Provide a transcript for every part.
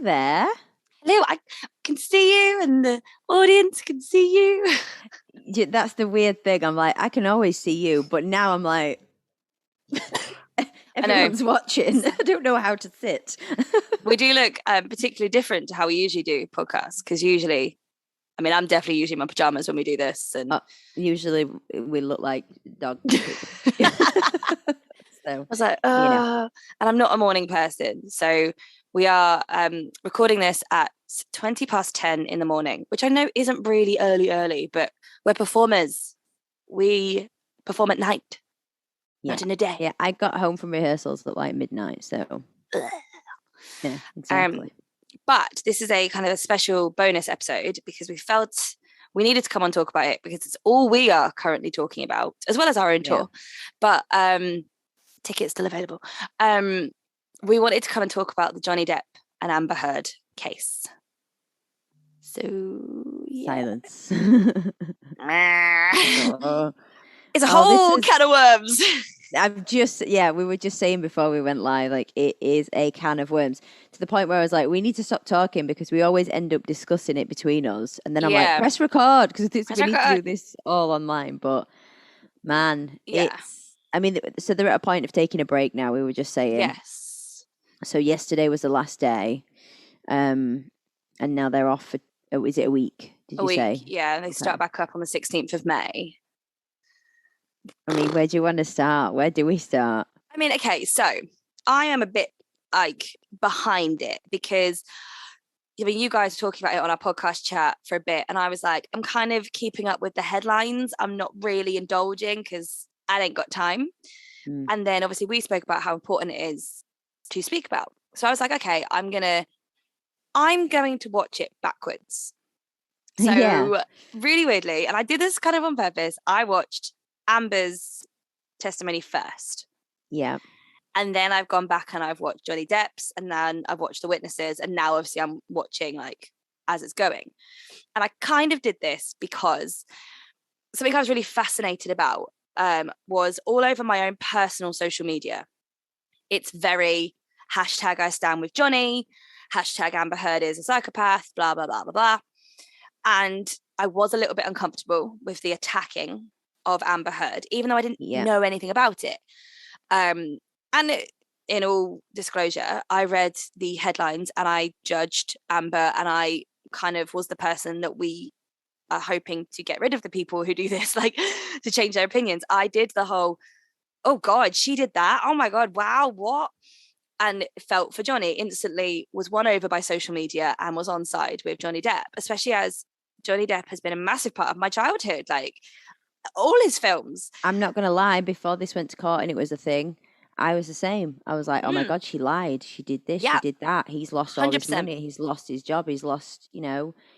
there. Hello, I can see you and the audience can see you. That's the weird thing. I'm like, I can always see you, but now I'm like, everyone's watching. I don't know how to sit. We do look particularly different to how we usually do podcasts, because usually, I mean, I'm definitely usually in my pajamas when we do this. And usually we look like dog So I was like, and I'm not a morning person. So we are recording this at 20 past 10 in the morning, which I know isn't really early, but we're performers. We perform at night, not in the day. Yeah, I got home from rehearsals at like midnight, so yeah, exactly. But this is a kind of a special bonus episode because we felt we needed to come on and talk about it because it's all we are currently talking about, as well as our own tour. But tickets still available. We wanted to come and talk about the Johnny Depp and Amber Heard case. So silence. It's a whole can of worms. We were just saying before we went live, like, it is a can of worms, to the point where I was like, we need to stop talking because we always end up discussing it between us. And then I'm like, press record, because we need to do this all online. But man, I mean, so they're at a point of taking a break now, we were just saying. Yes. So yesterday was the last day. And now they're off for, is it a week? Did you say? Yeah, they start back up on the 16th of May. I mean, where do you want to start? Where do we start? I mean, okay, so I am a bit like behind it because, I mean, you guys were talking about it on our podcast chat for a bit, and I was like, I'm kind of keeping up with the headlines. I'm not really indulging because I ain't got time. And then obviously we spoke about how important it is to speak about. So I was like, okay, I'm going to watch it backwards. So really weirdly, and I did this kind of on purpose, I watched Amber's testimony first. Yeah. And then I've gone back and I've watched Johnny Depp's, and then I've watched the witnesses, and now obviously I'm watching like as it's going. And I kind of did this because something I was really fascinated about was all over my own personal social media. It's very hashtag I stand with Johnny, hashtag Amber Heard is a psychopath, blah, blah, blah, blah, blah. And I was a little bit uncomfortable with the attacking of Amber Heard, even though I didn't know anything about it. And in all disclosure, I read the headlines and I judged Amber, and I kind of was the person that we are hoping to get rid of the people who do this, like to change their opinions. I did the whole, oh God, she did that. Oh my God, wow, what? And felt for Johnny, instantly was won over by social media and was on side with Johnny Depp, especially as Johnny Depp has been a massive part of my childhood, like all his films. I'm not going to lie, before this went to court and it was a thing, I was the same. I was like, oh my God, she lied. She did this, she did that. He's lost all his money. He's lost his job. He's lost, his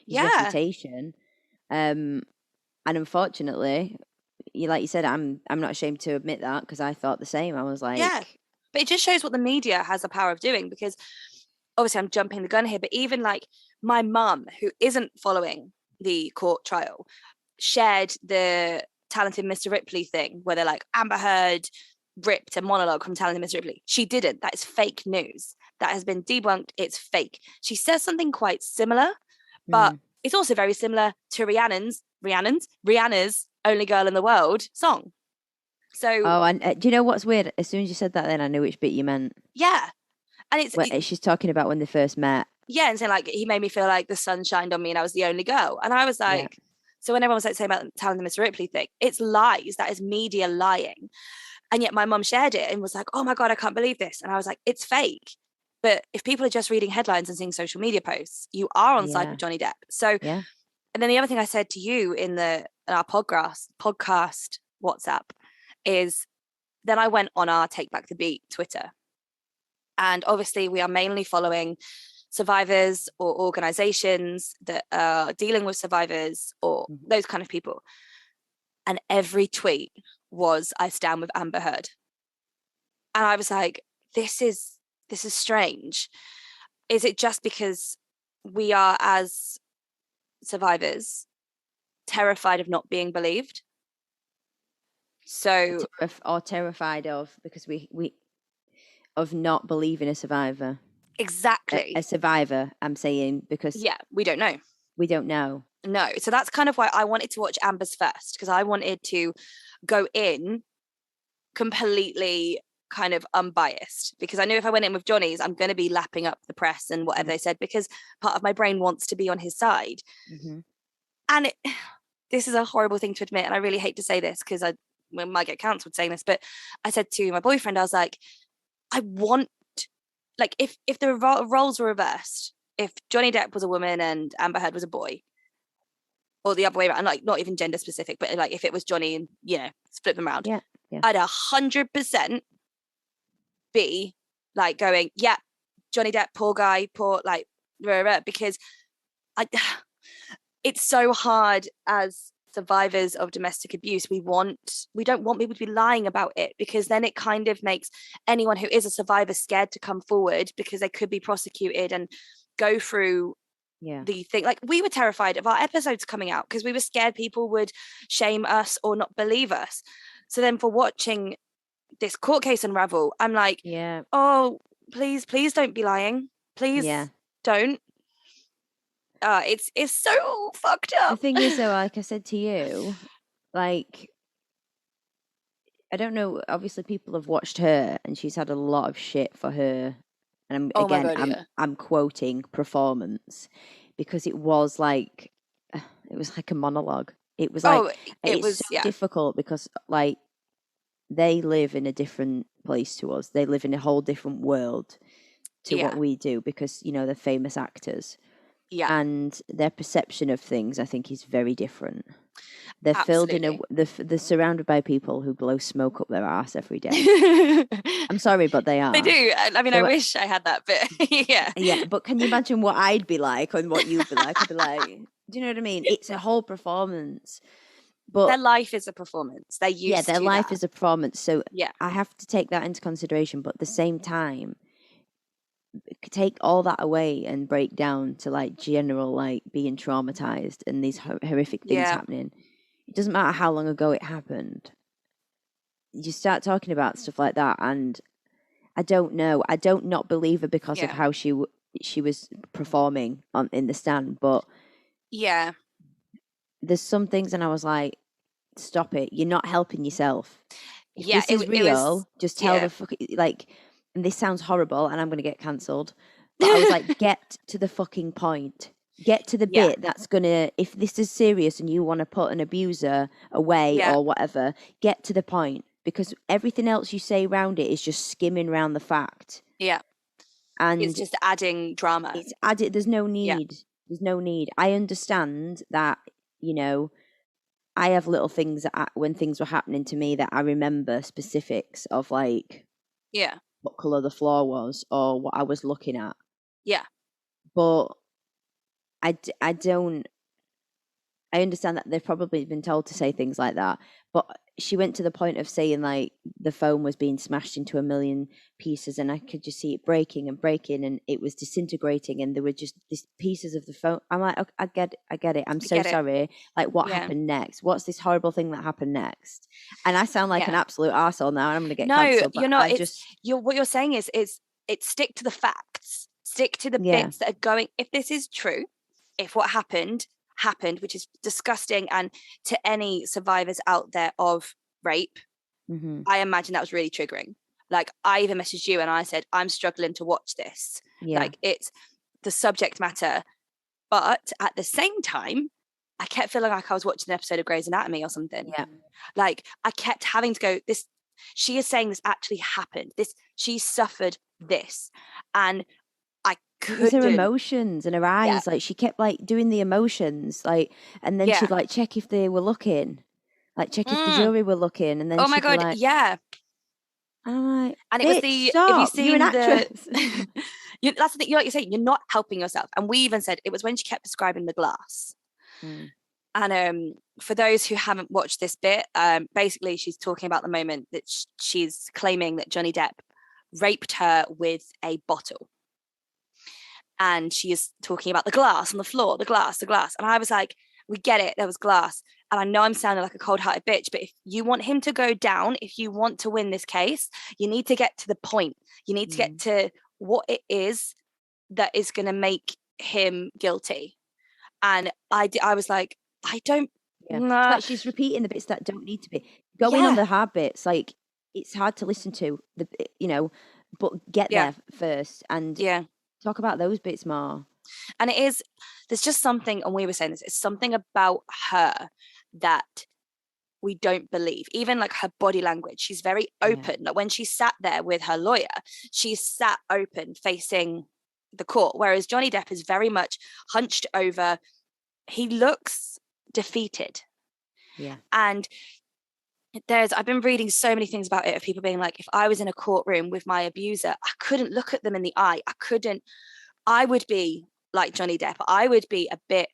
reputation. And unfortunately, like you said, I'm not ashamed to admit that, because I thought the same. I was like... Yeah, but it just shows what the media has the power of doing, because obviously I'm jumping the gun here, but even like my mum, who isn't following the court trial, shared the Talented Mr. Ripley thing where they're like, Amber Heard ripped a monologue from Talented Mr. Ripley. She didn't. That is fake news. That has been debunked. It's fake. She says something quite similar, but it's also very similar to Rihanna's Only Girl in the World song. So, and do you know what's weird? As soon as you said that, then I knew which bit you meant. Yeah. And she's talking about when they first met. Yeah, and saying like, he made me feel like the sun shined on me and I was the only girl. And I was like, so when everyone was like saying about the Talented Mr. Ripley thing, it's lies. That is media lying. And yet my mum shared it and was like, oh my God, I can't believe this. And I was like, it's fake. But if people are just reading headlines and seeing social media posts, you are on side with Johnny Depp. So, and then the other thing I said to you in our podcast WhatsApp is, then I went on our Take Back the Beat Twitter. And obviously we are mainly following survivors or organizations that are dealing with survivors or those kind of people. And every tweet was, I stand with Amber Heard. And I was like, this is strange. Is it just because we are, as survivors, terrified of not being believed? So, or terrified of, because we of not believing a survivor. Exactly. A survivor, I'm saying, because we don't know. We don't know. No. So that's kind of why I wanted to watch Amber's first, because I wanted to go in completely kind of unbiased, because I knew if I went in with Johnny's, I'm going to be lapping up the press and whatever they said, because part of my brain wants to be on his side. And this is a horrible thing to admit, and I really hate to say this because I might get cancelled saying this, but I said to my boyfriend, I was like, I want, like, if the roles were reversed, if Johnny Depp was a woman and Amber Heard was a boy, or the other way around, like not even gender specific, but like if it was Johnny and, you know, split them around, I'd 100% be like going, yeah, Johnny Depp, poor guy, poor, like, because it's so hard as survivors of domestic abuse. We don't want people to be lying about it, because then it kind of makes anyone who is a survivor scared to come forward, because they could be prosecuted and go through the thing. Like, we were terrified of our episodes coming out because we were scared people would shame us or not believe us. So then for watching this court case unravel, I'm like, oh, please don't be lying. Please don't. It's so fucked up. The thing is, though, like I said to you, like, I don't know, obviously people have watched her and she's had a lot of shit for her. And I'm quoting performance, because it was like a monologue. It was like, it's so difficult because, like, they live in a different place to us. They live in a whole different world to what we do, because, you know, they're famous actors. And their perception of things, I think, is very different. They're filled in they're surrounded by people who blow smoke up their ass every day. I'm sorry, but they are. They do. I mean, I wish I had that, but yeah. But can you imagine what I'd be like and what you'd be like? I'd be like, do you know what I mean? It's a whole performance. But their life is a performance. They're used to their life is a performance. So yeah, I have to take that into consideration. But at the same time, take all that away and break down to, like, general, like, being traumatized and these horrific things happening. It doesn't matter how long ago it happened. You start talking about stuff like that, and I don't know. I don't not believe her because of how she was performing in the stand. But there's some things, and I was like, stop it. You're not helping yourself. If this is real, just tell the fuck, like. And this sounds horrible, and I'm going to get cancelled. But I was like, get to the fucking point. Get to the bit that's going to, if this is serious and you want to put an abuser away or whatever, get to the point. Because everything else you say around it is just skimming around the fact. Yeah. And it's just adding drama. It's added. There's no need. Yeah. There's no need. I understand that, you know, I have little things that when things were happening to me that I remember specifics of, like, what colour the floor was or what I was looking at. Yeah. But I understand that they've probably been told to say things like that. But she went to the point of saying, like, the phone was being smashed into a million pieces and I could just see it breaking and it was disintegrating and there were just these pieces of the phone. I'm like, okay, I get it. I'm so sorry. Like, what happened next? What's this horrible thing that happened next? And I sound like an absolute arsehole now and I'm going to get cancelled. No, you're not. What you're saying is stick to the facts. Stick to the bits that are going. If this is true, if what happened, which is disgusting, and to any survivors out there of rape, I imagine that was really triggering. Like, I even messaged you and I said, I'm struggling to watch this. Like, it's the subject matter, but at the same time, I kept feeling like I was watching an episode of Grey's Anatomy or something. Like, I kept having to go, this, she is saying this actually happened. She suffered this, and it was her emotions and her eyes. Like, she kept, like, doing the emotions, like, and then she'd, like, check if they were looking, like, check if the jury were looking, and then oh my god, like, and I'm like, and it was the stop. Have you seen you're an actress. That's the thing, like you're saying, you're not helping yourself. And we even said it was when she kept describing the glass. And for those who haven't watched this bit, basically she's talking about the moment that she's claiming that Johnny Depp raped her with a bottle. And she is talking about the glass on the floor, the glass. And I was like, we get it, there was glass. And I know I'm sounding like a cold-hearted bitch, but if you want him to go down, if you want to win this case, you need to get to the point. You need to get to what it is that is going to make him guilty. And I was like, I don't. Yeah. It's like she's repeating the bits that don't need to be. Going on the hard bits, like, it's hard to listen to, but get there first and talk about those bits more. And there's just something, and we were saying this, it's something about her that we don't believe. Even like her body language, she's very open. Like when she sat there with her lawyer, she sat open facing the court, whereas Johnny Depp is very much hunched over. He looks defeated. Yeah. And I've been reading so many things about it, of people being like, if I was in a courtroom with my abuser, I couldn't look at them in the eye. I would be like Johnny Depp. I would be a bit,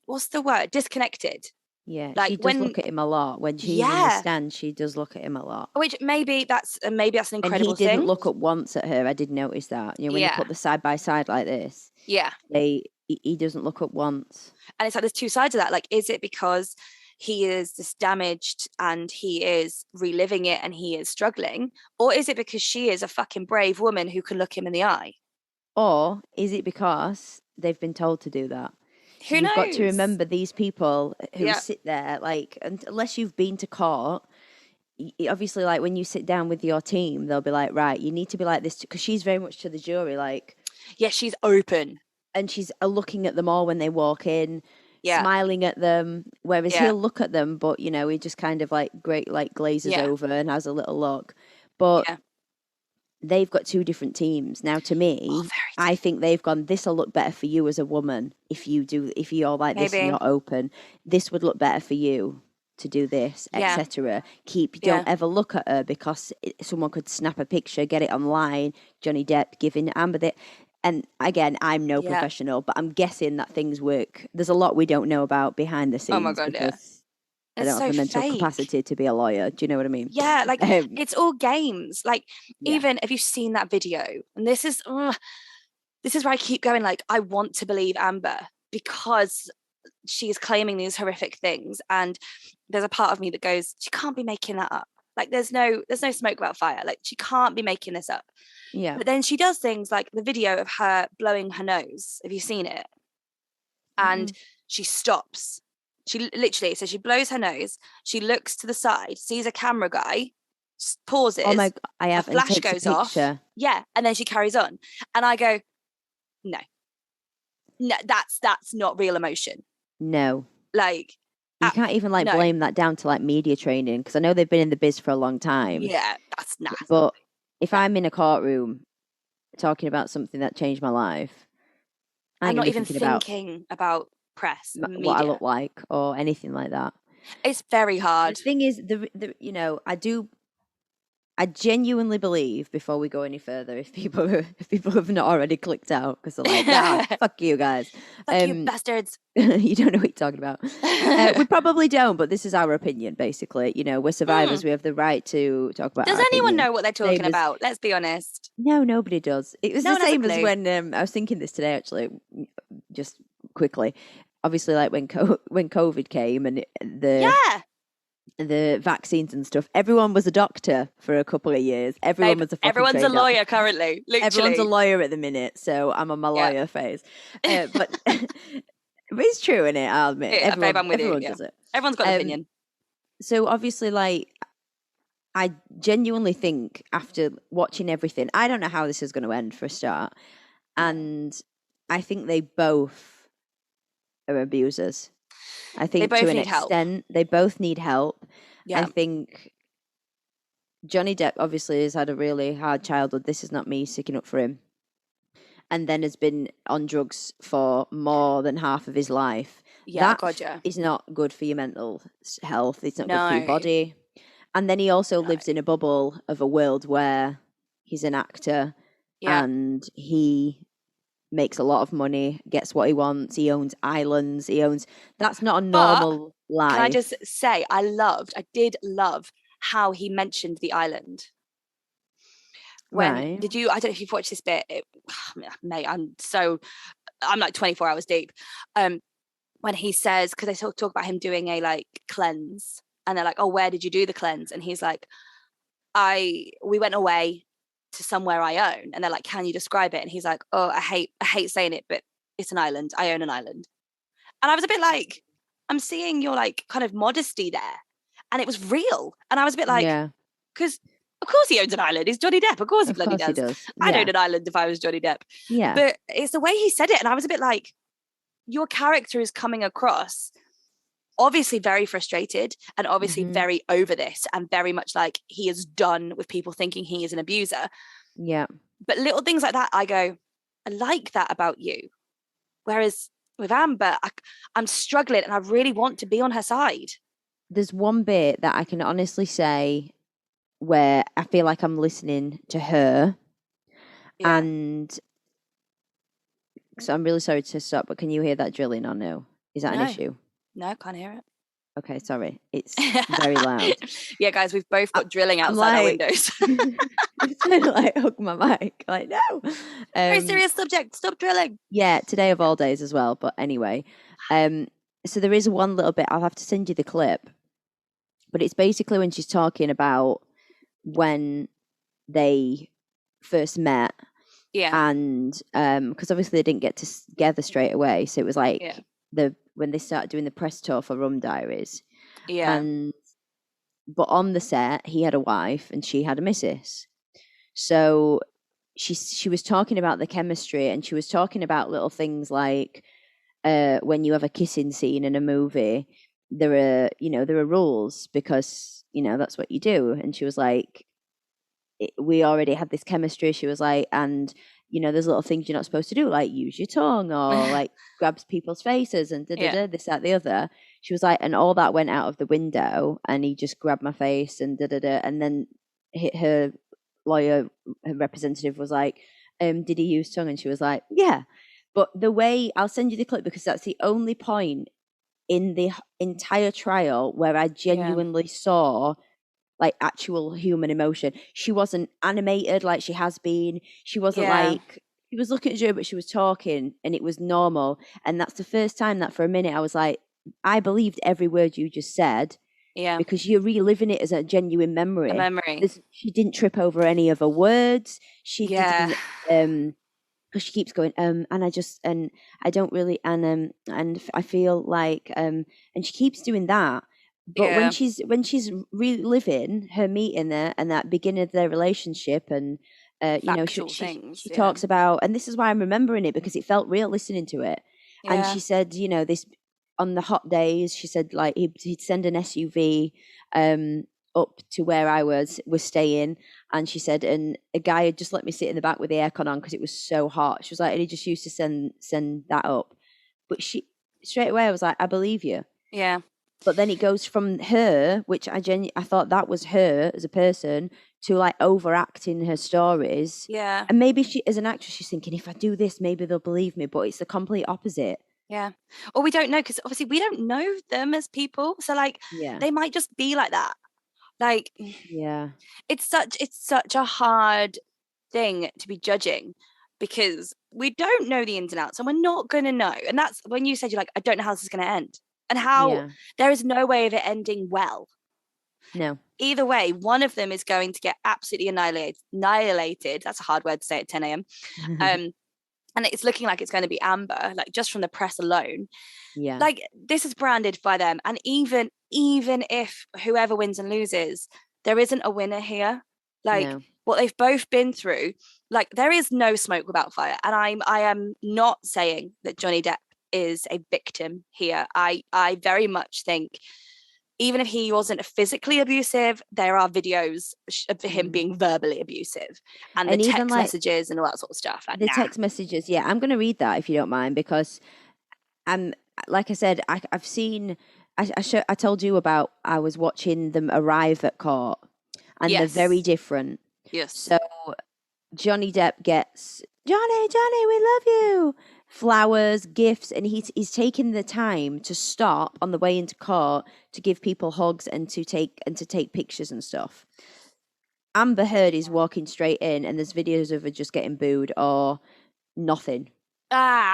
what's the word? Disconnected. Yeah, like she does look at him a lot. When she's in the stand, she does look at him a lot. Which maybe that's an incredible thing. And he didn't look up once at her. I did notice that. When you put the side by side like this. Yeah. He doesn't look up once. And it's like there's two sides of that. Like, is it because he is this damaged and he is reliving it and he is struggling? Or is it because she is a fucking brave woman who can look him in the eye? Or is it because they've been told to do that? Who knows? You've got to remember these people who sit there, like, unless you've been to court, obviously, like, when you sit down with your team, they'll be like, right, you need to be like this, because she's very much to the jury, like... Yeah, she's open. And she's looking at them all when they walk in, smiling at them, whereas he'll look at them, but, he just kind of, like, glazes over and has a little look. But... They've got two different teams. Now, to me, I think they've gone, this'll look better for you as a woman if you're like this and you're open. This would look better for you to do this, etc. Don't ever look at her, because someone could snap a picture, get it online, Johnny Depp giving Amber that. And again, I'm no professional, but I'm guessing that things work. There's a lot we don't know about behind the scenes. Oh my God, I don't have the mental capacity to be a lawyer. Do you know what I mean? Yeah, like it's all games. Like even if you've seen that video, and this is where I keep going. Like, I want to believe Amber because she's claiming these horrific things, and there's a part of me that goes, she can't be making that up. Like there's no smoke without fire. Like she can't be making this up. Yeah. But then she does things like the video of her blowing her nose. Have you seen it? And she stops. She literally, so she blows her nose, she looks to the side, sees a camera guy, pauses. Oh my God, I have. A flash goes off. Yeah, and then she carries on. And I go, no, that's not real emotion. No. Like, you can't even blame that down to media training, because I know they've been in the biz for a long time. Yeah, that's nasty. But if I'm in a courtroom talking about something that changed my life, I'm not even thinking about press, what I look like, or anything like that. It's very hard. The thing is, I genuinely believe, before we go any further, if people have not already clicked out because they're like, fuck you guys, fuck you bastards, you don't know what you're talking about. We probably don't, but this is our opinion, basically. We're survivors. We have the right to talk about. Does anyone know what they're talking about? Let's be honest. No, nobody does. It was the same as when I was thinking this today, actually, just quickly. Obviously, like when COVID came and the vaccines and stuff, everyone was a doctor for a couple of years. Everyone's a lawyer currently. Literally. Everyone's a lawyer at the minute, so I'm on my lawyer phase. But it's true, isn't it? I'll admit. Everyone does it. Everyone's got an opinion. So obviously, I genuinely think, after watching everything, I don't know how this is going to end, for a start, and I think they both are abusers. I think to an extent they both need help. I think Johnny Depp obviously has had a really hard childhood. This is not me sticking up for him. And then has been on drugs for more than half of his life. That is not good for your mental health. It's not good for your body. And then he also lives in a bubble of a world where he's an actor and he makes a lot of money, gets what he wants, he owns islands, that's not a normal life. Can I just say, I did love how he mentioned the island. I don't know if you've watched this bit, mate, I'm like 24 hours deep. When he says, because they talk about him doing a cleanse, and they're like, oh, where did you do the cleanse? And he's like, we went away to somewhere I own, and they're like, can you describe it? And he's like, oh, I hate saying it, but it's an island. I own an island. And I was a bit like, I'm seeing your like kind of modesty there. And it was real. And I was a bit like, because of course he owns an island. He's Johnny Depp. Of course he bloody does. He does. I'd own an island if I was Johnny Depp. Yeah. But it's the way he said it. And I was a bit like, your character is coming across obviously very frustrated and obviously very over this and very much like he is done with people thinking he is an abuser. Yeah. But little things like that, I go, I like that about you. Whereas with Amber, I'm struggling and I really want to be on her side. There's one bit that I can honestly say where I feel like I'm listening to her. Yeah. And so I'm really sorry to stop, but can you hear that drilling or no? Is that an issue? No, can't hear it. Okay, sorry. It's very loud. Yeah, guys, we've both got drilling outside our windows. I'm trying to like hook my mic. Like, no. Very serious subject. Stop drilling. Yeah, today of all days as well. But anyway, so there is one little bit. I'll have to send you the clip. But it's basically when she's talking about when they first met. Yeah. And because obviously they didn't get together straight away. So it was like when they started doing the press tour for Rum Diaries. Yeah. But on the set, he had a wife and she had a missus. So she was talking about the chemistry, and she was talking about little things like when you have a kissing scene in a movie, there are rules because, that's what you do. And she was like, we already had this chemistry. She was like, and there's little things you're not supposed to do, like use your tongue or like grabs people's faces and this, that, the other. She was like, and all that went out of the window, and he just grabbed my face and and then her lawyer, her representative was like, did he use tongue? And she was like, yeah. But the way, I'll send you the clip because that's the only point in the entire trial where I genuinely saw like actual human emotion. She wasn't animated like she has been. She wasn't like, she was looking at you, but she was talking and it was normal. And that's the first time that for a minute I was like, I believed every word you just said. Yeah. Because you're reliving it as a genuine memory. She didn't trip over any of her words. She didn't, because she keeps going, and I don't really, and I feel like, and she keeps doing that. But when she's reliving her meeting there and that beginning of their relationship, and she talks about, and this is why I'm remembering it because it felt real listening to it. Yeah. And she said, this on the hot days, she said like he'd send an SUV up to where I was staying, and she said, and a guy had just let me sit in the back with the aircon on because it was so hot. She was like, and he just used to send that up. But she straight away I was like, I believe you. Yeah. But then it goes from her, which I thought that was her as a person, to like overacting her stories. Yeah. And maybe she, as an actress, she's thinking, if I do this, maybe they'll believe me. But it's the complete opposite. Yeah. Or we don't know, because obviously we don't know them as people. So like, they might just be like that. Like, it's such a hard thing to be judging because we don't know the ins and outs and we're not going to know. And that's when you said, you're like, I don't know how this is going to end. And how there is no way of it ending well. No. Either way, one of them is going to get absolutely annihilated. That's a hard word to say at 10 a.m. And it's looking like it's going to be Amber, like just from the press alone. Yeah. Like this is branded by them. And even if whoever wins and loses, there isn't a winner here. Like what they've both been through, like there is no smoke without fire. And I am not saying that Johnny Depp is a victim here. I very much think even if he wasn't physically abusive, there are videos of him being verbally abusive, and the text messages and all that sort of stuff. Like, text messages, I'm going to read that if you don't mind, because like I said, I've seen. I told you about. I was watching them arrive at court, and they're very different. Yes. So Johnny Depp gets Johnny, we love you. Flowers, gifts, and he's taking the time to stop on the way into court to give people hugs and to take pictures and stuff. Amber Heard is walking straight in, and there's videos of her just getting booed or nothing. But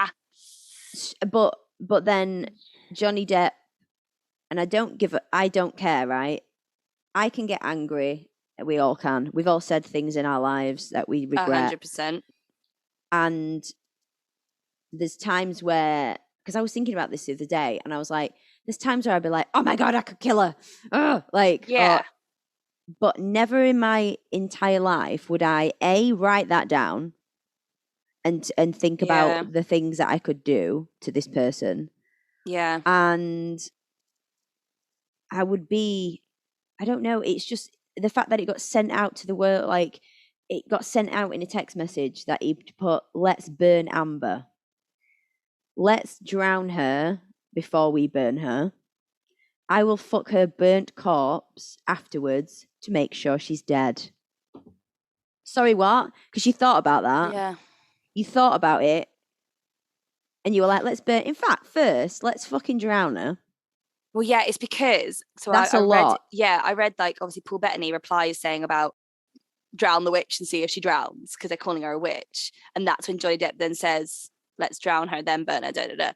then Johnny Depp, and I don't care, right? I can get angry We all can. We've all said things in our lives that we regret. 100%. And there's times where, because I was thinking about this the other day, and I was like, there's times where I'd be like, oh my God, I could kill her. But never in my entire life would I, write that down and think about the things that I could do to this person. Yeah. And I would be, I don't know, it's just the fact that it got sent out to the world, like it got sent out in a text message that he put, let's burn Amber. Let's drown her before we burn her. I will fuck her burnt corpse afterwards to make sure she's dead. Sorry, what? Because you thought about that. Yeah. You thought about it. And you were like, let's burn. In fact, first, let's fucking drown her. Well, yeah, it's because... So that's I a lot. I read, like, obviously Paul Bettany replies saying about drown the witch and see if she drowns, because they're calling her a witch. And that's when Johnny Depp then says, let's drown her, then burn her, da-da-da.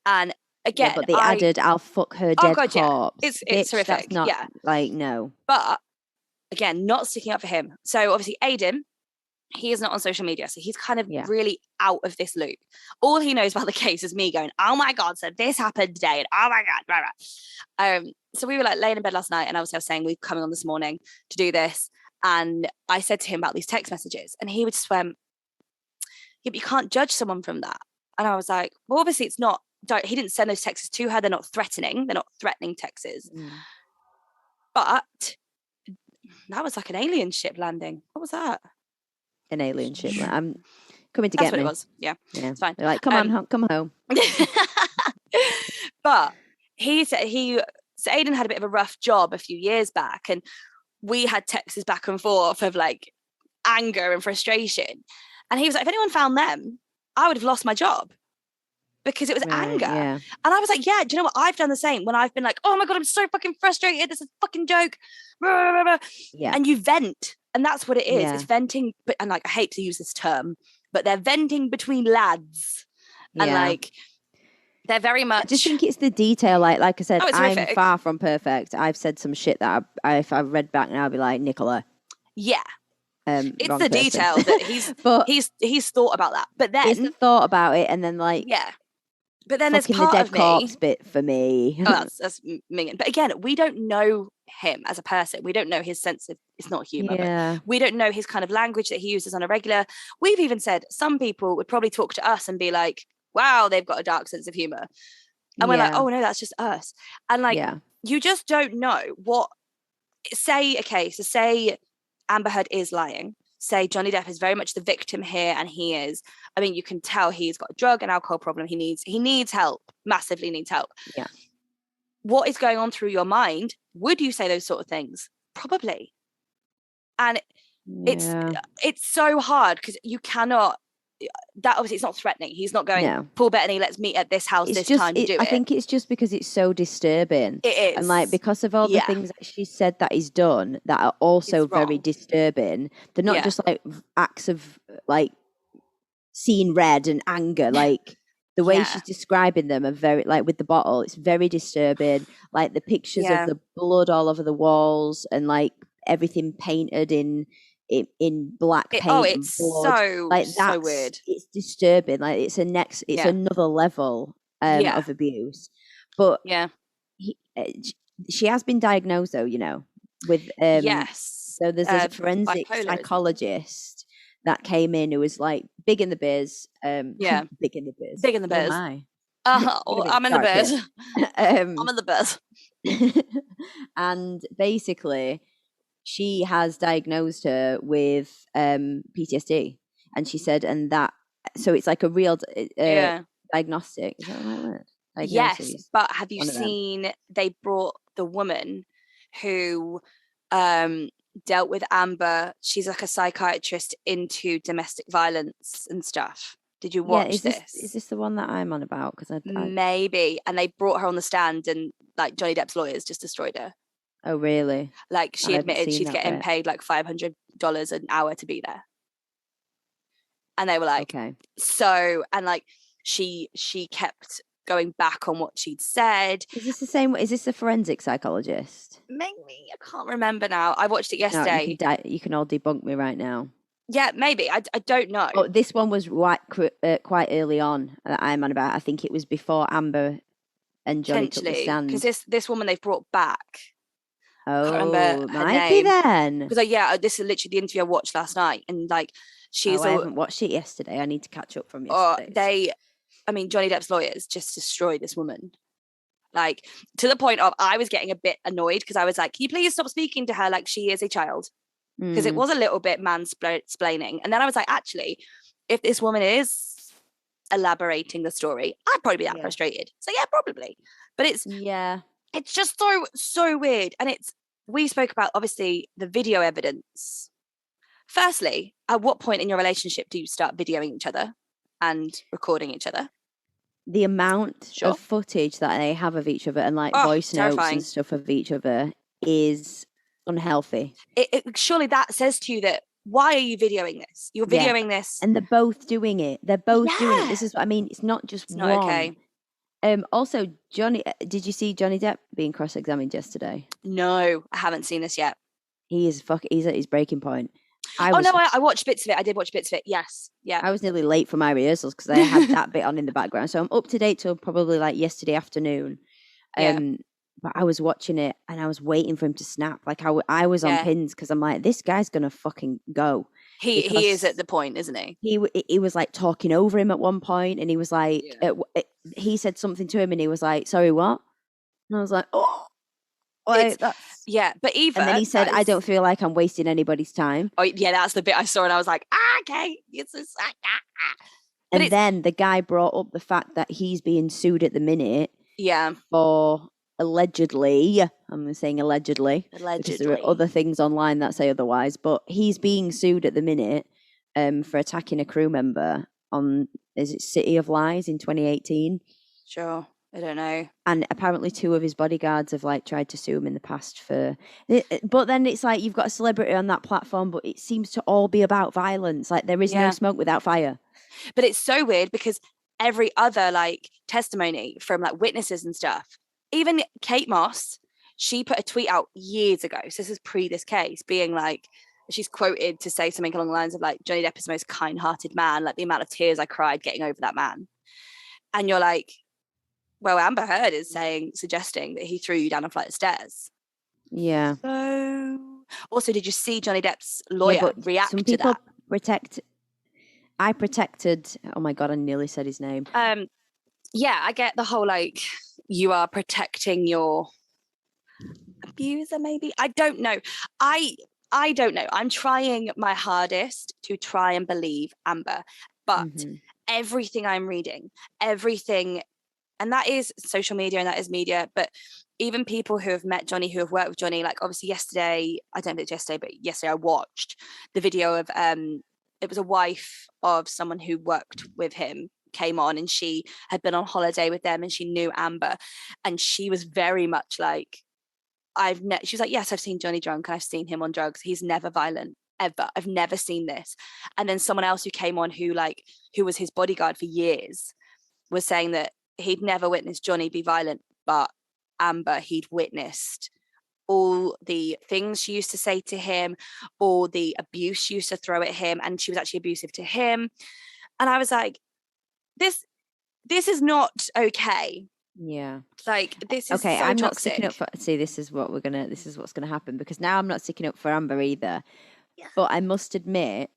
And again, but they added, I'll fuck her dead corpse. Yeah. It's horrific. That's not, like, no. But again, not sticking up for him. So obviously Aiden, he is not on social media, so he's kind of really out of this loop. All he knows about the case is me going, oh my God, so this happened today, and oh my God, blah, blah. So we were like laying in bed last night, and obviously I was saying we're coming on this morning to do this, and I said to him about these text messages, and he would just went, yeah, but you can't judge someone from that. And I was like, well, obviously it's not, he didn't send those texts to her, they're not threatening texts. But that was like an alien ship landing. What was that? An alien ship. I'm coming to That's get me. That's what it was. Yeah, it's fine. They're like, come on, come home. But he said so Aiden had a bit of a rough job a few years back, and we had texts back and forth of like anger and frustration. And he was like, if anyone found them, I would have lost my job. Because it was anger. Yeah. And I was like, yeah, do you know what? I've done the same when I've been like, oh my God, I'm so fucking frustrated. This is a fucking joke. Yeah. And you vent. And that's what it is. Yeah. It's venting. And like, I hate to use this term, but they're venting between lads. And like, they're very much. I just think it's the detail. Like I said, I'm far from perfect. I've said some shit that if I read back now, I'd be like, Nicola. Yeah. It's the detail that he's thought about that. But then. It's the thought about it. And then like. Yeah. But then there's part the dead of me, corpse bit for me. Oh, that's minging. But again, we don't know him as a person. We don't know his sense of, it's not humor. But we don't know his kind of language that he uses on a regular. We've even said some people would probably talk to us and be like, wow, they've got a dark sense of humor. And we're like, oh no, that's just us. And like, you just don't know what, say Amber Heard is lying. Say Johnny Depp is very much the victim here, and he is. I mean, you can tell he's got a drug and alcohol problem. He needs help, massively needs help. Yeah. What is going on through your mind? Would you say those sort of things? Probably. And it's so hard because you cannot. That obviously it's not threatening. He's not going, Paul Bettany, let's meet at this house time to do it. I think it's just because it's so disturbing. It is. And like because of all the things that she said that he's done that are also very disturbing. They're not just like acts of like seeing red and anger. Like the way she's describing them are very like with the bottle, it's very disturbing. Like the pictures of the blood all over the walls and like everything painted in black paint. It's so like that's so weird. It's disturbing. Like it's another level of abuse. But she has been diagnosed though, you know, with so there's a forensic psychologist that came in who was like big in the biz. Big in the biz. I'm in the biz. I'm in the biz. And basically she has diagnosed her with PTSD, and she said, so it's like a real diagnostic. Is that the right word? Diagnosis. Yes, but have you seen? They brought the woman who dealt with Amber. She's like a psychiatrist into domestic violence and stuff. Did you watch this? Is this the one that I'm on about? Because maybe. And they brought her on the stand, and like Johnny Depp's lawyers just destroyed her. Oh, really? Like she admitted she's getting paid like $500 an hour to be there. And they were like, okay. So, and like she kept going back on what she'd said. Is this the same? Is this the forensic psychologist? Maybe, I can't remember now. I watched it yesterday. No, you can all debunk me right now. Yeah, maybe. I don't know. Oh, this one was quite early on that I'm on about. I think it was before Amber and Johnny took the stand. Because this woman they've brought back. Oh, might be then. Because this is literally the interview I watched last night, and like I haven't watched it yesterday. I need to catch up from yesterday. Johnny Depp's lawyers just destroyed this woman. Like, to the point of I was getting a bit annoyed because I was like, can you please stop speaking to her like she is a child? Because it was a little bit mansplaining. And then I was like, actually, if this woman is elaborating the story, I'd probably be that frustrated. So yeah, probably. But it's just so weird. And we spoke about, obviously, the video evidence. Firstly, at what point in your relationship do you start videoing each other and recording each other? The amount of footage that they have of each other and like voice notes and stuff of each other is unhealthy. Surely that says to you that, why are you videoing this? You're videoing this. And they're both doing it. They're both doing it. This is what I mean. It's not just one. Not okay. Also, Johnny, did you see Johnny Depp being cross-examined yesterday? No, I haven't seen this yet. He's at his breaking point. I watched bits of it. I did watch bits of it. Yes. Yeah. I was nearly late for my rehearsals because I had that bit on in the background. So I'm up to date till probably like yesterday afternoon. But I was watching it and I was waiting for him to snap. Like I was on pins because I'm like, this guy's going to fucking go. He is at the point, isn't he? He was like talking over him at one point and he was like, he said something to him and he was like, sorry, what? And I was like, oh. But Eva. And then he said, I don't feel like I'm wasting anybody's time. Oh, yeah, that's the bit I saw and I was like, okay. And then the guy brought up the fact that he's being sued at the minute. Yeah. For allegedly, I'm saying allegedly. Because there are other things online that say otherwise, but he's being sued at the minute for attacking a crew member on, is it City of Lies in 2018? Sure. I don't know. And apparently 2 of his bodyguards have like tried to sue him in the past for, but then it's like you've got a celebrity on that platform, but it seems to all be about violence. Like there is no smoke without fire. But it's so weird because every other like testimony from like witnesses and stuff, even Kate Moss, she put a tweet out years ago. So this is pre this case, being like, she's quoted to say something along the lines of like, Johnny Depp is the most kind-hearted man. Like the amount of tears I cried getting over that man. And you're like, well, Amber Heard is suggesting that he threw you down a flight of stairs. Yeah. So, also, did you see Johnny Depp's lawyer react to that? I protected. Oh my God, I nearly said his name. Yeah, I get the whole like you are protecting your abuser. Maybe I don't know. I don't know. I'm trying my hardest to try and believe Amber, but everything I'm reading, everything. And that is social media and that is media. But even people who have met Johnny, who have worked with Johnny, like obviously yesterday, I don't know if it's yesterday, but yesterday I watched the video of, it was a wife of someone who worked with him came on and she had been on holiday with them and she knew Amber. And she was very much like, she was like, yes, I've seen Johnny drunk and I've seen him on drugs. He's never violent. Ever. I've never seen this. And then someone else who came on who was his bodyguard for years was saying that he'd never witnessed Johnny be violent, but Amber, he'd witnessed all the things she used to say to him, all the abuse she used to throw at him, and she was actually abusive to him. And I was like, this is not okay. Yeah. Like this is okay. So I'm toxic. Not sticking up for. See, this is what's gonna happen because now I'm not sticking up for Amber either. Yeah. But I must admit,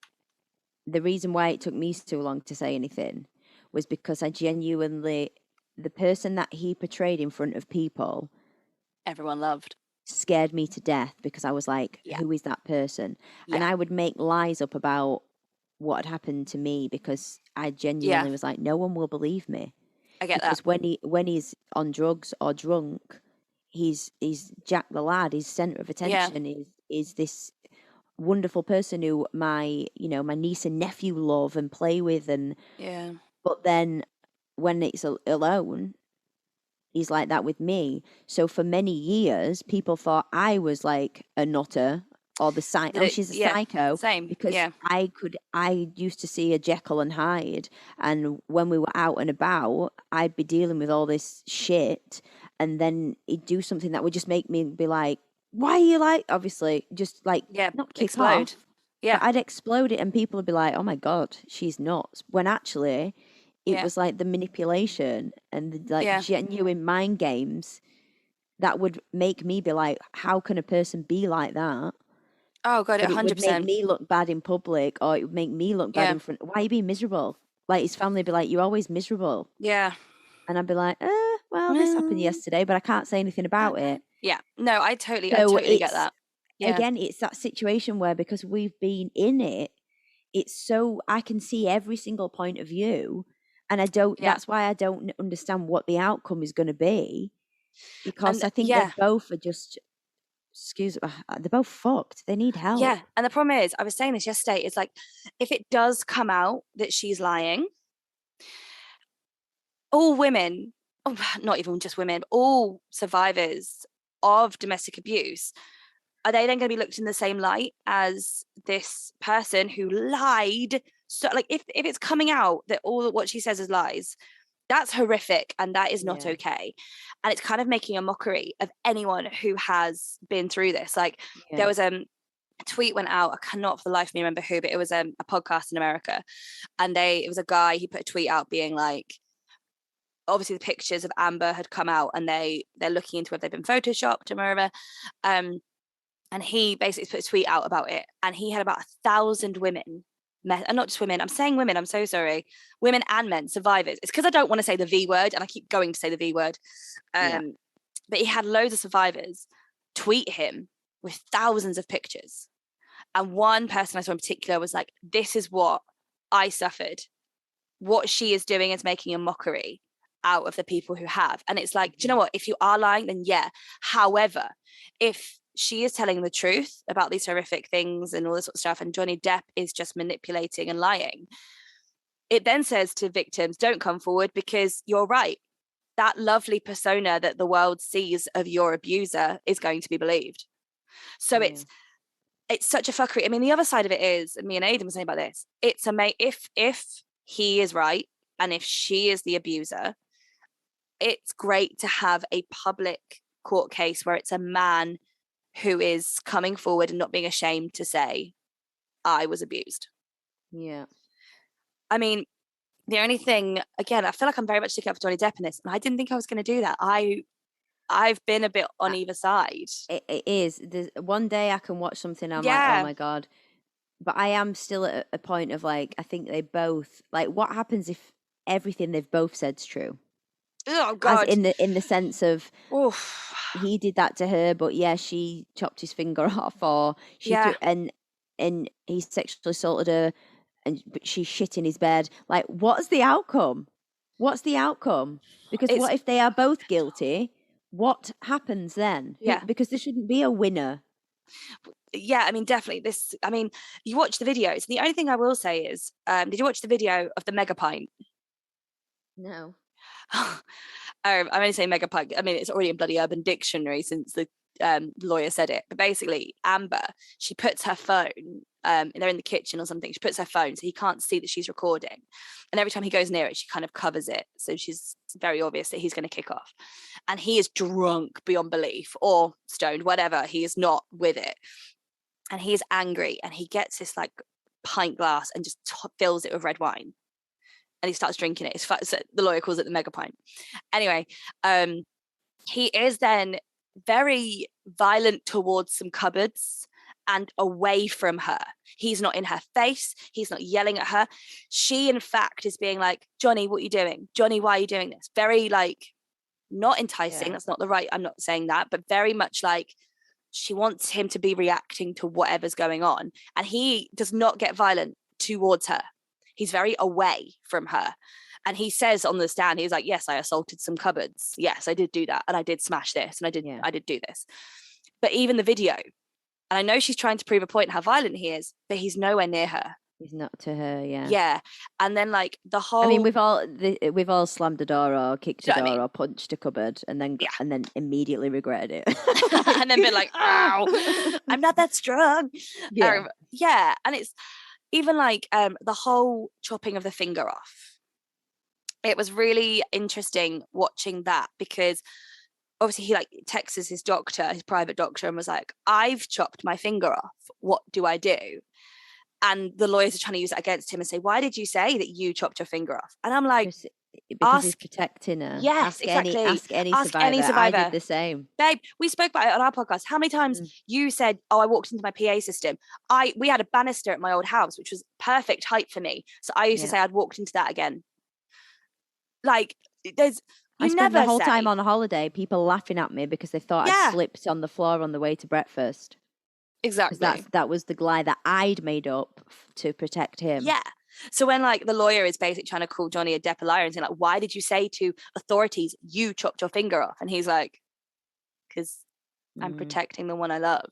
the reason why it took me so long to say anything was because I genuinely, the person that he portrayed in front of people, everyone loved, scared me to death because I was like, who is that person? Yeah. And I would make lies up about what had happened to me because I genuinely was like, no one will believe me. I get because that. When he's on drugs or drunk, he's Jack the Lad. His center of attention is this wonderful person who my niece and nephew love and play with and but then when it's alone, he's like that with me. So for many years, people thought I was like a nutter or the oh, she's a psycho. Same. Because I used to see a Jekyll and Hyde, and when we were out and about, I'd be dealing with all this shit, and then he'd do something that would just make me be like, why are you like, obviously, just like, not kick explode. off. But I'd explode it, and people would be like, oh my God, she's nuts. When actually, it was like the manipulation and the like genuine mind games that would make me be like, how can a person be like that? Oh God, 100%. It would make me look bad in public, or it would make me look bad in front. Why are you being miserable? Like, his family would be like, you're always miserable. Yeah. And I'd be like, well, this happened yesterday, but I can't say anything about it. Yeah. No, I totally get that. Yeah. Again, it's that situation where, because we've been in it, it's so, I can see every single point of view, and that's why I don't understand what the outcome is going to be, because I think they both are just, they're both fucked. They need help. Yeah. And the problem is, I was saying this yesterday, it's like, if it does come out that she's lying, all women, not even just women, but all survivors of domestic abuse, are they then going to be looked in the same light as this person who lied? So, like, if it's coming out that all what she says is lies, that's horrific, and that is not okay. And it's kind of making a mockery of anyone who has been through this. Like, there was a tweet went out, I cannot for the life of me remember who, but it was a podcast in America, and it was a guy, he put a tweet out being like, obviously the pictures of Amber had come out, and they're looking into if they've been photoshopped or whatever. And he basically put a tweet out about it, and he had about 1,000 women, and not just women, I'm saying women, I'm so sorry, women and men, survivors. It's because I don't want to say the V word, and I keep going to say the V word. But he had loads of survivors tweet him with thousands of pictures. And one person I saw in particular was like, this is what I suffered. What she is doing is making a mockery out of the people who have. And it's like, do you know what? If you are lying, then yeah. However, if she is telling the truth about these horrific things and all this sort of stuff, and Johnny Depp is just manipulating and lying, it then says to victims, don't come forward, because you're right. That lovely persona that the world sees of your abuser is going to be believed. So it's such a fuckery. I mean, the other side of it is, and me and Aidan were saying about this, it's if he is right and if she is the abuser, it's great to have a public court case where it's a man who is coming forward and not being ashamed to say, I was abused. Yeah. I mean, the only thing, again, I feel like I'm very much sticking up for Johnny Depp in this, and I didn't think I was going to do that. I've been a bit on either side. It is. There's, one day I can watch something, I'm like, oh my God. But I am still at a point of like, I think they both, like, what happens if everything they've both said's true? Oh God. As in the sense of, he did that to her, but she chopped his finger off, or she threw, and he sexually assaulted her, but she shit in his bed. Like, what's the outcome? What's the outcome? Because what if they are both guilty? What happens then? Yeah. Because there shouldn't be a winner. Yeah, I mean, definitely. You watch the videos. The only thing I will say is, did you watch the video of the mega pint? No. I'm only saying mega pint. I mean, it's already in bloody Urban Dictionary since the lawyer said it. But basically, Amber, she puts her phone, they're in the kitchen or something. She puts her phone so he can't see that she's recording. And every time he goes near it, she kind of covers it. So it's very obvious that he's going to kick off. And he is drunk beyond belief, or stoned, whatever. He is not with it. And he is angry. And he gets this like pint glass and just fills it with red wine. And he starts drinking it. So the lawyer calls it the mega pint. Anyway, he is then very violent towards some cupboards and away from her. He's not in her face. He's not yelling at her. She, in fact, is being like, Johnny, what are you doing? Johnny, why are you doing this? Very like, not enticing. That's not the right, I'm not saying that, but very much like she wants him to be reacting to whatever's going on. And he does not get violent towards her. He's very away from her. And he says on the stand, he's like, yes, I assaulted some cupboards. Yes, I did do that. And I did smash this. And I did do this. But even the video, and I know she's trying to prove a point how violent he is, but he's nowhere near her. He's not to her, yeah. Yeah. And then like the whole, I mean, we've all slammed a door or kicked a door or punched a cupboard and then immediately regretted it. And then been like, ow, I'm not that strong. Yeah. Yeah. And it's even like the whole chopping of the finger off. It was really interesting watching that, because obviously he like texts his doctor, his private doctor, and was like, I've chopped my finger off. What do I do? And the lawyers are trying to use it against him and say, why did you say that you chopped your finger off? And I'm like, because he's protecting her. Yes, exactly. Ask any survivor. I did the same. Babe, we spoke about it on our podcast. How many times you said, oh, I walked into my PA system. We had a banister at my old house, which was perfect height for me. So I used to say I'd walked into that again. Like, I spent the whole time on a holiday, people laughing at me because they thought I'd slipped on the floor on the way to breakfast. Exactly. That was the lie that I'd made up to protect him. Yeah. So when like the lawyer is basically trying to call Johnny a Depp a liar and saying like, why did you say to authorities you chopped your finger off? And he's like, because I'm protecting the one I love.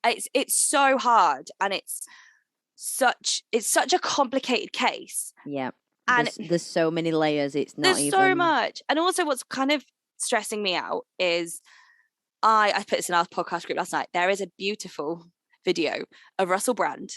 It's so hard, and it's such a complicated case. Yeah. And there's so many layers. It's not there's so much. And also what's kind of stressing me out is I put this in our podcast group last night. There is a beautiful video of Russell Brand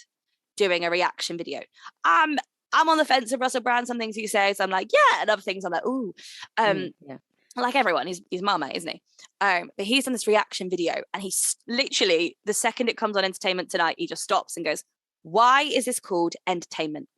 doing a reaction video. I'm on the fence of Russell Brand. Some things he says, I'm like, yeah, and other things I'm like, ooh. Yeah. Like everyone, he's Marmite, isn't he? But he's done this reaction video, and he's literally, the second it comes on Entertainment Tonight, he just stops and goes, why is this called entertainment?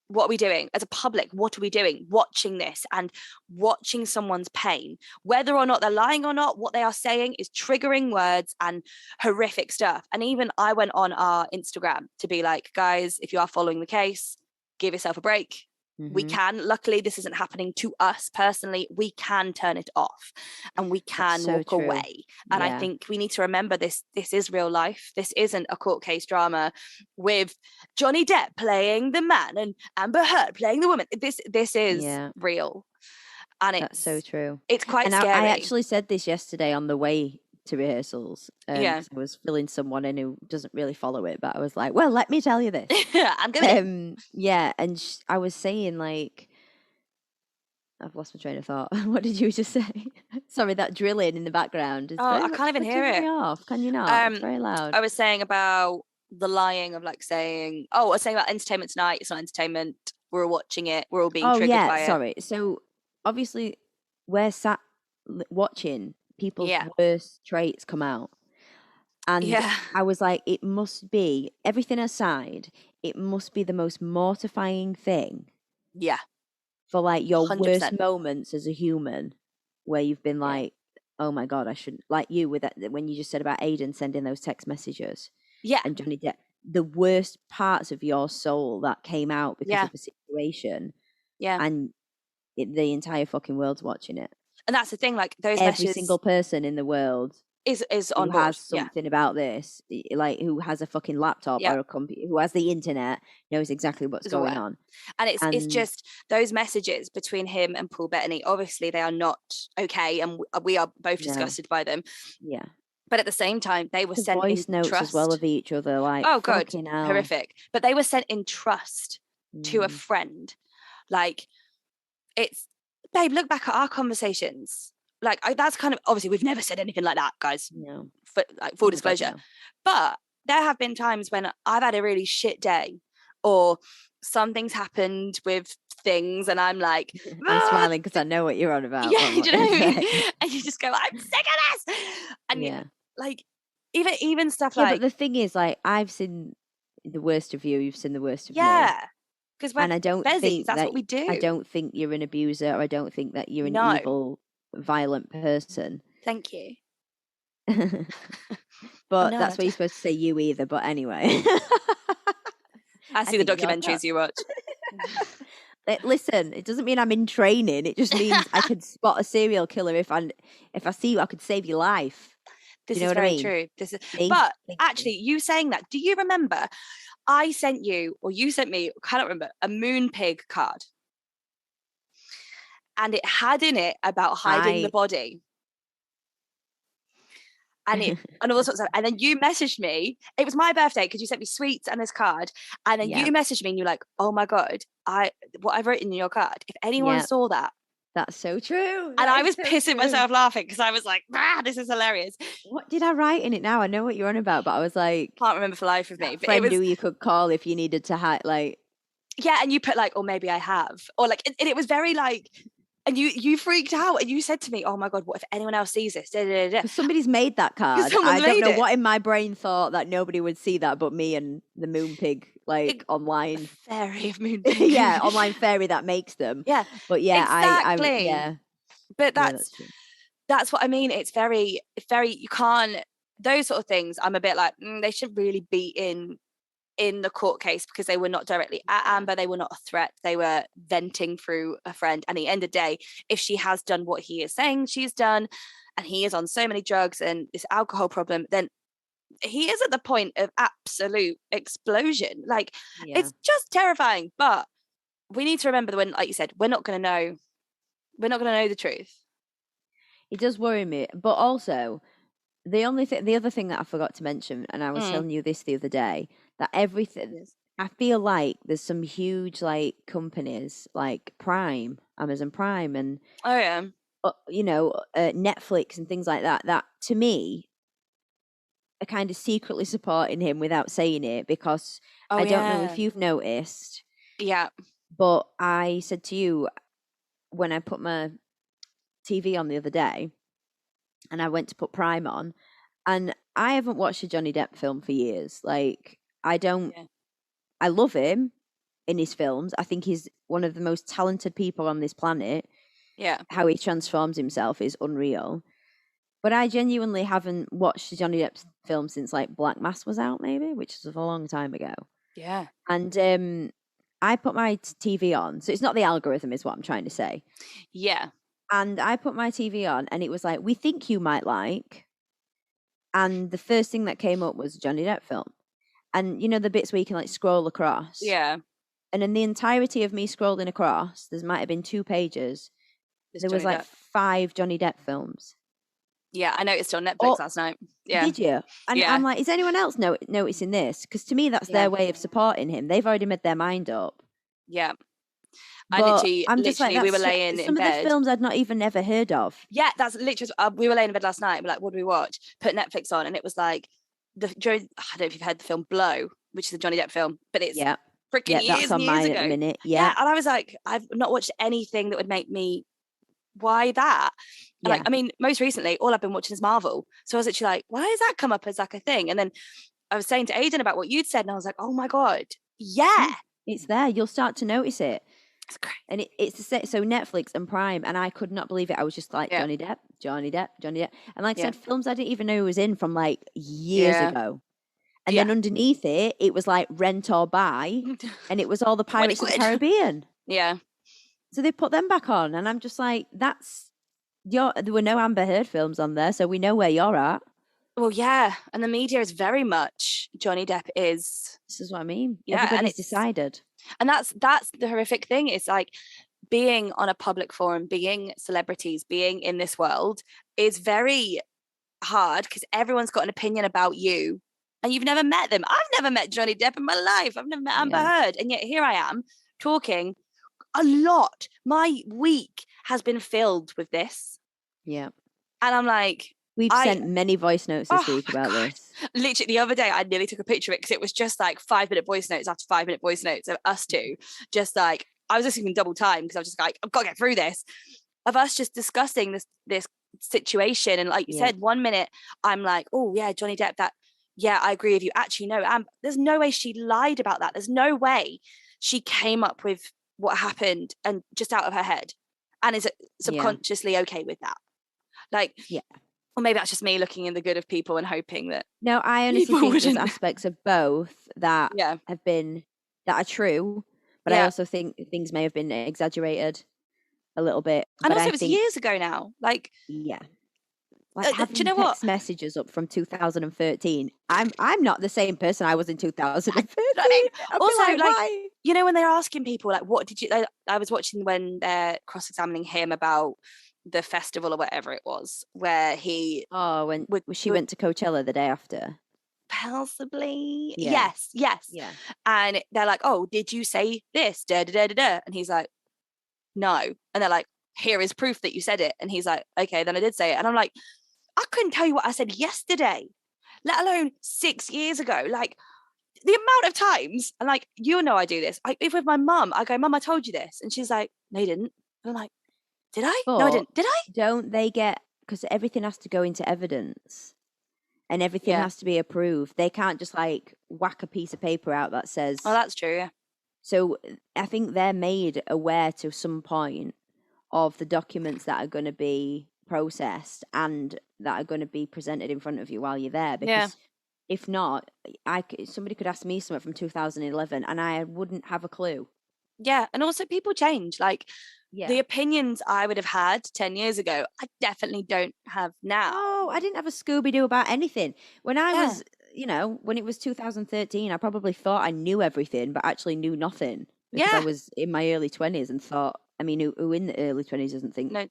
What are we doing as a public? What are we doing watching this and watching someone's pain? Whether or not they're lying or not, what they are saying is triggering words and horrific stuff. And even I went on our Instagram to be like, guys, if you are following the case, give yourself a break. We can, luckily this isn't happening to us personally, we can turn it off and we can walk away. And I think we need to remember this is real life. This isn't a court case drama with Johnny Depp playing the man and Amber Heard playing the woman. This is real. And that's so true. It's quite and scary. I actually said this yesterday on the way to rehearsals. I was filling someone in who doesn't really follow it, but I was like, well, let me tell you this. I'm going and I was saying, like, I've lost my train of thought. What did you just say? Sorry, that drilling in the background is I can't even hear it. Off. Can you not? It's very loud. I was saying about the lying of like saying, I was saying about Entertainment Tonight. It's not entertainment. We're all watching it. We're all being triggered by it. Sorry. So obviously we're sat watching people's worst traits come out. And I was like, it must be, everything aside, it must be the most mortifying thing. Yeah. For like your 100%. Worst moments as a human, where you've been like, oh my God, I shouldn't, like you with that, when you just said about Aiden sending those text messages. Yeah. And Johnny Depp, the worst parts of your soul that came out because of the situation. Yeah. And the entire fucking world's watching it. And that's the thing, like those every single person in the world is on who has something about this, like who has a fucking laptop or a computer, who has the internet, knows exactly what's going on. And it's just those messages between him and Paul Bettany. Obviously, they are not okay, and we are both disgusted by them. Yeah. But at the same time, they were sent voice in notes trust. As well of each other, like horrific. But they were sent in trust to a friend. Like, it's, babe, look back at our conversations. Like, that's kind of, obviously we've never said anything like that, guys. No. For, like, full disclosure. But there have been times when I've had a really shit day, or something's happened with things, and I'm like, I'm smiling because I know what you're on about. Yeah, do you know what I mean? And you just go, I'm sick of this. And you, like, even stuff like. But the thing is, like, I've seen the worst of you. You've seen the worst of me. Yeah. And I don't think that's what we do. I don't think you're an abuser, or I don't think that you're an evil, violent person. Thank you. But that's what you're supposed to say, you either. But anyway. I see the documentaries you watch. Listen, it doesn't mean I'm in training. It just means I could spot a serial killer if I see you, I could save your life. This is very true. This is, but actually, you saying that, do you remember? I sent you, or you sent me, I cannot remember, a moon pig card. And it had in it about hiding the body. and all sorts of, and then you messaged me. It was my birthday because you sent me sweets and this card, and then you messaged me and you're like, "Oh my god, what I've written in your card. If anyone saw that." That's so true. And I was pissing myself laughing because I was like, this is hilarious. What did I write in it now? I know what you're on about, but I was like, can't remember for life of me. But friend who you could call if you needed to like. Yeah, and you put like, or maybe I have, or like, and it was very like, and you freaked out, and you said to me, "Oh my god, what if anyone else sees this?" Da, da, da, da. Somebody's made that card. I don't know what in my brain thought that nobody would see that, but me and the moon pig, like online fairy of moon pig. Yeah, online fairy that makes them. Yeah, but yeah, exactly. yeah. But that's what I mean. It's very you can't, those sort of things. I'm a bit like they shouldn't really be in the court case because they were not directly at Amber. They were not a threat. They were venting through a friend. And at the end of the day, if she has done what he is saying she's done, and he is on so many drugs and this alcohol problem, then he is at the point of absolute explosion. Like, it's just terrifying. But we need to remember that when, like you said, we're not going to know the truth. It does worry me. But also, the other thing that I forgot to mention, and I was telling you this the other day, that everything, I feel like there's some huge like companies like Prime, Amazon Prime, and Netflix and things like that, that to me are kind of secretly supporting him without saying it, because I don't know if you've noticed. Yeah. But I said to you when I put my TV on the other day, and I went to put Prime on, and I haven't watched a Johnny Depp film for years. Like, I love him in his films. I think he's one of the most talented people on this planet. Yeah. How he transforms himself is unreal. But I genuinely haven't watched a Johnny Depp film since like Black Mass was out, maybe, which was a long time ago. Yeah. And I put my TV on. So it's not the algorithm is what I'm trying to say. Yeah. And I put my TV on and it was like, we think you might like. And the first thing that came up was a Johnny Depp film. And you know the bits where you can like scroll across? Yeah. And in the entirety of me scrolling across, there might have been 2 pages. There was like 5 Johnny Depp films. Yeah, I noticed on Netflix last night. Yeah. Did you? And I'm like, is anyone else noticing this? Because to me, that's their way of supporting him. They've already made their mind up. Yeah. I'm just like, we were laying in bed. Some of the films I'd not even ever heard of. Yeah, that's literally, we were laying in bed last night. We're like, what do we watch? Put Netflix on, and it was like, I don't know if you've heard the film Blow, which is a Johnny Depp film, but it's freaking that's on mine ago. At the minute. Yeah. And I was like, I've not watched anything that would make me, why that? Like, I mean, most recently, all I've been watching is Marvel. So I was actually like, why has that come up as like a thing? And then I was saying to Aidan about what you'd said, and I was like, oh my God, yeah. It's there. You'll start to notice it. It's great. And it's the same. So Netflix and Prime, and I could not believe it. I was just like, Johnny Depp. And like I said, films I didn't even know he was in from like years ago. And then underneath it, it was like rent or buy, and it was all the Pirates of the Caribbean. Yeah. So they put them back on, and I'm just like, there were no Amber Heard films on there, so we know where you're at. Well, yeah, and the media is very much Johnny Depp is. This is what I mean. Yeah, everybody's decided, and that's the horrific thing. It's like being on a public forum, being celebrities, being in this world is very hard because everyone's got an opinion about you, and you've never met them. I've never met Johnny Depp in my life. I've never met Amber Heard, and yet here I am talking a lot. My week has been filled with this. Yeah, and I'm like. We've sent many voice notes this week about this. Literally, the other day, I nearly took a picture of it because it was just like 5-minute voice notes after 5-minute voice notes of us two. Just like, I was listening double time because I was just like, I've got to get through this. Of us just discussing this situation. And like you said, 1 minute, I'm like, oh, yeah, Johnny Depp, I agree with you. Actually, no, there's no way she lied about that. There's no way she came up with what happened and just out of her head and is subconsciously okay with that. Like, or maybe that's just me looking in the good of people and hoping that. No, I honestly think there's aspects of both that have been, that are true, but I also think things may have been exaggerated a little bit. And also, it was years ago now. Like, like having do you know text messages up from 2013. I'm not the same person I was in 2013. I mean, also, like why? You know, when they're asking people like, what did you? I was watching when they're cross-examining him about the festival or whatever it was, where he when she went to Coachella the day after. Possibly. Yeah. Yes. Yeah. And they're like, oh, did you say this? Da, da, da, da, da. And he's like, no. And they're like, here is proof that you said it. And he's like, okay, then I did say it. And I'm like, I couldn't tell you what I said yesterday, let alone 6 years ago. Like, the amount of times, and like, you know, I do this. If with my mum, I go, Mum, I told you this. And she's like, no, you didn't. And I'm like, did I? But no, I didn't. Did I? Don't they get, because everything has to go into evidence. And everything has to be approved. They can't just like whack a piece of paper out that says. Oh, that's true. Yeah. So I think they're made aware to some point of the documents that are going to be processed and that are going to be presented in front of you while you're there. Because if not, somebody could ask me something from 2011 and I wouldn't have a clue. Yeah. And also people change. Like, the opinions I would have had 10 years ago, I definitely don't have now. Oh, I didn't have a Scooby-Doo about anything. When I was, when it was 2013, I probably thought I knew everything, but actually knew nothing. Because I was in my early 20s and thought, I mean, who in the early 20s doesn't think, I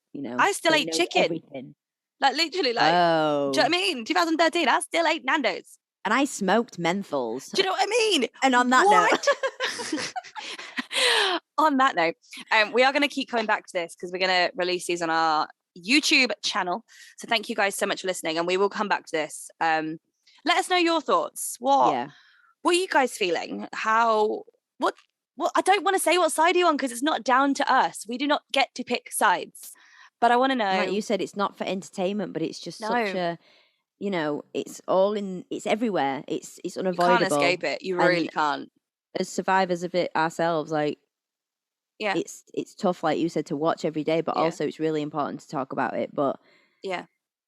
still ate chicken. Everything. Like, literally, like, do you know what I mean? 2013, I still ate Nando's. And I smoked menthols. Do you know what I mean? And on that note... On that note, we are going to keep coming back to this because we're going to release these on our YouTube channel. So thank you guys so much for listening, and we will come back to this. Let us know your thoughts. What are you guys feeling? What I don't want to say what side you're on because it's not down to us. We do not get to pick sides. But I want to know. Like you said, it's not for entertainment, but it's just such a, it's everywhere. It's unavoidable. You can't escape it. You really can't. As survivors of it ourselves, like, it's tough, like you said, to watch every day, but also it's really important to talk about it. But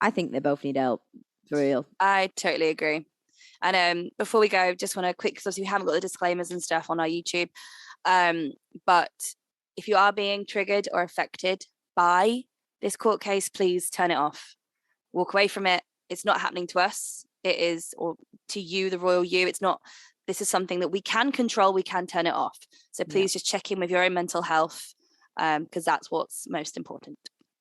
I think they both need help, for real. I totally agree. And before we go, just want to quick, because we haven't got the disclaimers and stuff on our YouTube. But if you are being triggered or affected by this court case, please turn it off. Walk away from it. It's not happening to us. It is, or to you, the royal you. It's not. This is something that we can control. We can turn it off. So please just check in with your own mental health, because that's what's most important.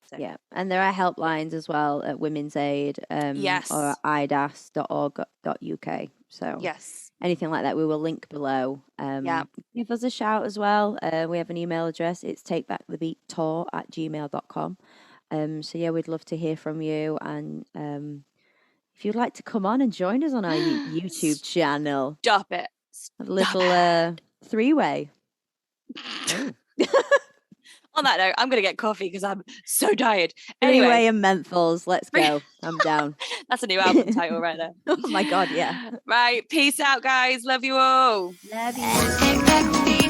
So. Yeah, and there are helplines as well at Women's Aid or idas.org.uk. So anything like that, we will link below. Give us a shout as well. We have an email address. It's takebackthebeattour@gmail.com. So yeah, we'd love to hear from you, and if you'd like to come on and join us on our YouTube channel. Stop it. A little three-way. On that note, I'm going to get coffee because I'm so tired. Three-way and menthols. Let's go. I'm down. That's a new album title right there. Oh my God, yeah. Right. Peace out, guys. Love you all. Love you.